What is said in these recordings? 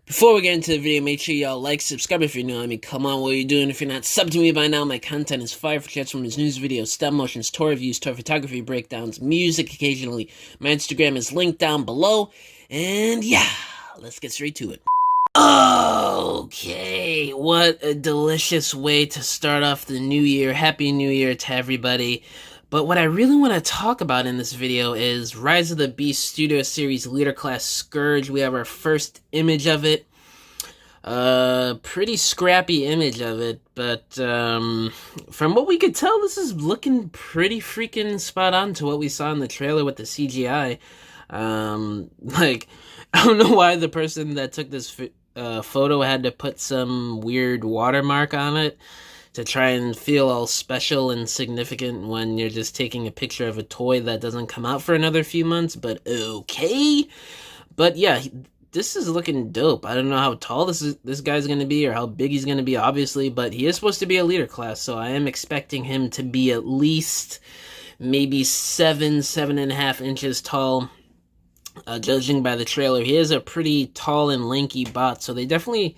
Before we get into the video, make sure y'all like, subscribe if you're new. I mean, come on, what are you doing? If you're not subbed to me by now, my content is fire for Transformers news videos, stop motions, tour reviews, tour photography breakdowns, music occasionally. My Instagram is linked down below. And yeah, let's get straight to it. Okay, what a delicious way to start off the new year. Happy New Year to everybody. But what I really want to talk about in this video is Rise of the Beast Studio Series Leader Class Scourge. We have our first image of it. Pretty scrappy image of it, but from what we could tell, this is looking pretty freaking spot on to what we saw in the trailer with the CGI. Like, I don't know why the person that took this photo had to put some weird watermark on it to try and feel all special and significant when you're just taking a picture of a toy that doesn't come out for another few months, but okay. But yeah, this is looking dope. I don't know how tall this guy's going to be or how big he's going to be, obviously, but he is supposed to be a leader class, so I am expecting him to be at least maybe 7.5 inches tall. Judging by the trailer, he is a pretty tall and lanky bot, so they definitely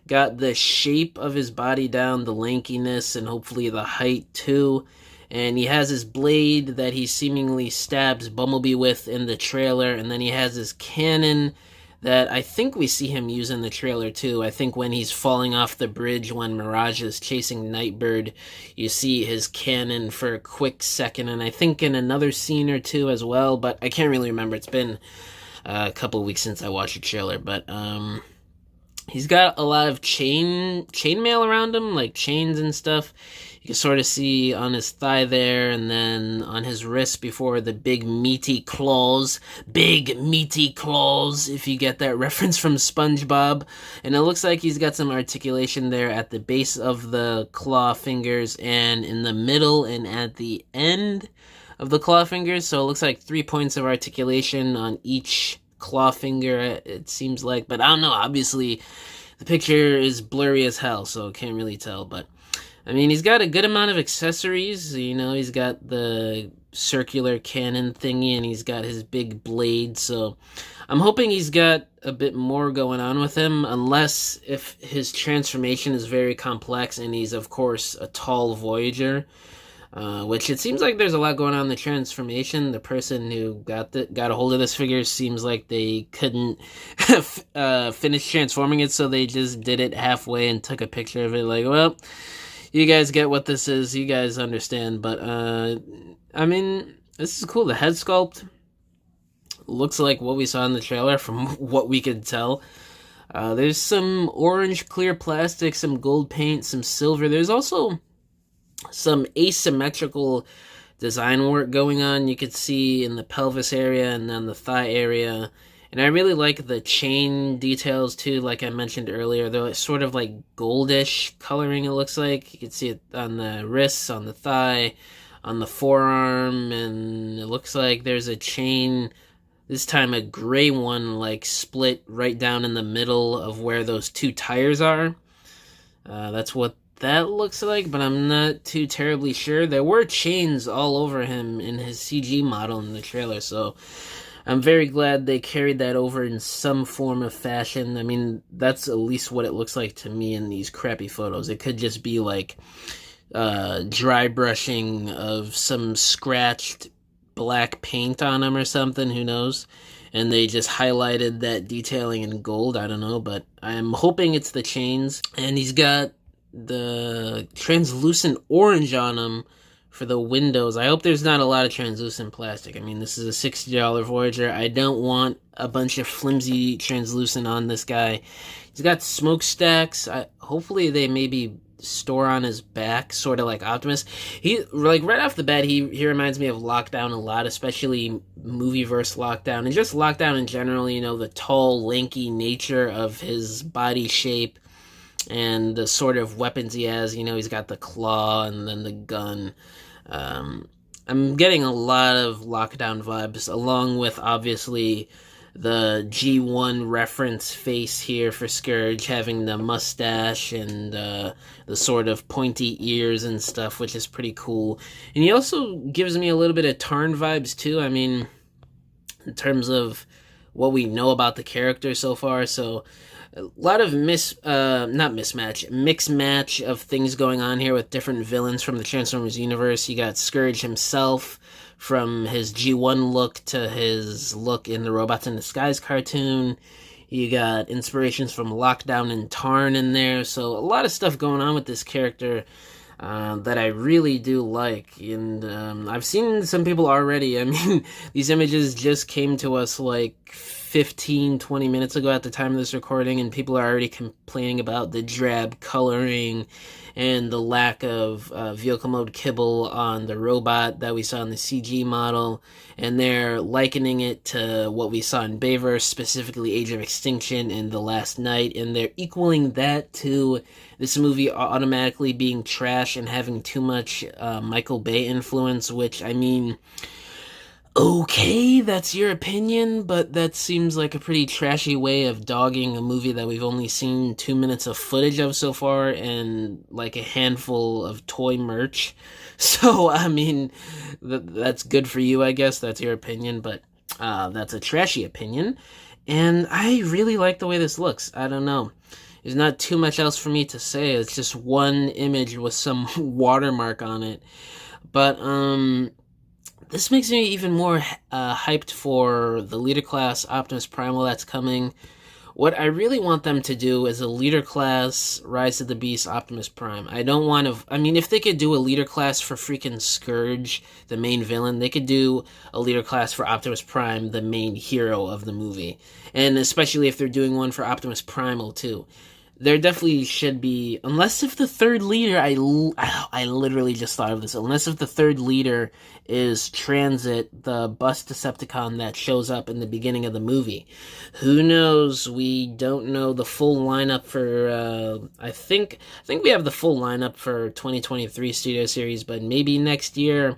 got the shape of his body down, the lankiness, and hopefully the height too. And he has his blade that he seemingly stabs Bumblebee with in the trailer, and then he has his cannon that I think we see him use in the trailer too. I think when he's falling off the bridge when Mirage is chasing Nightbird, you see his cannon for a quick second, and I think in another scene or two as well, but I can't really remember. It's been a couple of weeks since I watched the trailer, but he's got a lot of chainmail around him, like chains and stuff. You can sort of see on his thigh there, and then on his wrist before the big meaty claws, if you get that reference from SpongeBob. And it looks like he's got some articulation there at the base of the claw fingers and in the middle and at the end of the claw fingers. So it looks like 3 points of articulation on each claw finger, it seems like. But I don't know, obviously the picture is blurry as hell, so can't really tell. But I mean, he's got a good amount of accessories. You know, he's got the circular cannon thingy, and he's got his big blade. So I'm hoping he's got a bit more going on with him, unless if his transformation is very complex, and he's, of course, a tall Voyager. Which it seems like there's a lot going on in the transformation. The person who got a hold of this figure seems like they couldn't finish transforming it, so they just did it halfway and took a picture of it. Like, well, you guys get what this is. You guys understand. But, I mean, this is cool. The head sculpt looks like what we saw in the trailer from what we could tell. There's some orange clear plastic, some gold paint, some silver. There's also some asymmetrical design work going on. You could see in the pelvis area and then the thigh area. And I really like the chain details too, like I mentioned earlier. They're sort of like goldish coloring, it looks like. You can see it on the wrists, on the thigh, on the forearm, and it looks like there's a chain, this time a gray one, like split right down in the middle of where those two tires are. That's what that looks like, but I'm not too terribly sure. There were chains all over him in his CG model in the trailer, so I'm very glad they carried that over in some form of fashion. I mean, that's at least what it looks like to me in these crappy photos. It could just be like dry brushing of some scratched black paint on him or something, who knows? And they just highlighted that detailing in gold, I don't know, but I'm hoping it's the chains. And he's got the translucent orange on him for the windows. I hope there's not a lot of translucent plastic. I mean, this is a $60 Voyager. I don't want a bunch of flimsy translucent on this guy. He's got smokestacks. Hopefully they maybe store on his back, sort of like Optimus. He, like, right off the bat, he reminds me of Lockdown a lot, especially Movieverse Lockdown, and just Lockdown in general. You know, the tall, lanky nature of his body shape and the sort of weapons he has. You know, he's got the claw and then the gun. I'm getting a lot of Lockdown vibes, along with, obviously, the G1 reference face here for Scourge, having the mustache and the sort of pointy ears and stuff, which is pretty cool. And he also gives me a little bit of Tarn vibes, too. I mean, in terms of what we know about the character so far. So a lot of mixed match of things going on here with different villains from the Transformers universe. You got Scourge himself, from his G1 look to his look in the Robots in Disguise cartoon. You got inspirations from Lockdown and Tarn in there, so a lot of stuff going on with this character that I really do like. And I've seen some people already. I mean, these images just came to us like 15-20 minutes ago at the time of this recording, and people are already complaining about the drab coloring and the lack of vehicle mode kibble on the robot that we saw in the CG model, and they're likening it to what we saw in Bayverse, specifically Age of Extinction and The Last Night, and they're equaling that to this movie automatically being trash and having too much Michael Bay influence, which, I mean, okay, that's your opinion, but that seems like a pretty trashy way of dogging a movie that we've only seen 2 minutes of footage of so far and like a handful of toy merch. So, I mean, that's good for you, I guess. That's your opinion, but that's a trashy opinion. And I really like the way this looks. I don't know. There's not too much else for me to say. It's just one image with some watermark on it. But, this makes me even more hyped for the Leader Class Optimus Primal that's coming. What I really want them to do is a Leader Class Rise of the Beast Optimus Prime. I don't want to... I mean, if they could do a Leader Class for freaking Scourge, the main villain, they could do a Leader Class for Optimus Prime, the main hero of the movie. And especially if they're doing one for Optimus Primal, too. There definitely should be, unless if the third leader, I literally just thought of this, unless if the third leader is Transit, the bus Decepticon that shows up in the beginning of the movie. Who knows? We don't know the full lineup for, I think we have the full lineup for 2023 Studio Series, but maybe next year,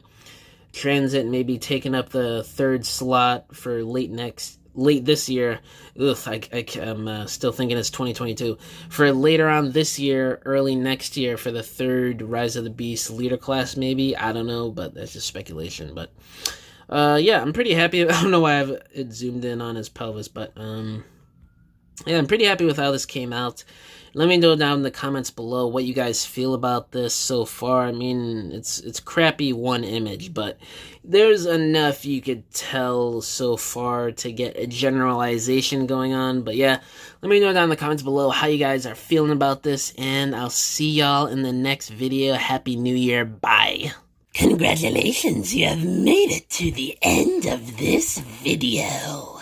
Transit may be taking up the third slot for late this year. I'm still thinking it's 2022. For later on this year, early next year, for the third Rise of the Beast Leader Class, maybe. I don't know, but that's just speculation. But, yeah, I'm pretty happy. I don't know why it zoomed in on his pelvis, but, yeah, I'm pretty happy with how this came out. Let me know down in the comments below what you guys feel about this so far. I mean, it's crappy one image, but there's enough you could tell so far to get a generalization going on. But yeah, let me know down in the comments below how you guys are feeling about this, and I'll see y'all in the next video. Happy New Year. Bye. Congratulations, you have made it to the end of this video.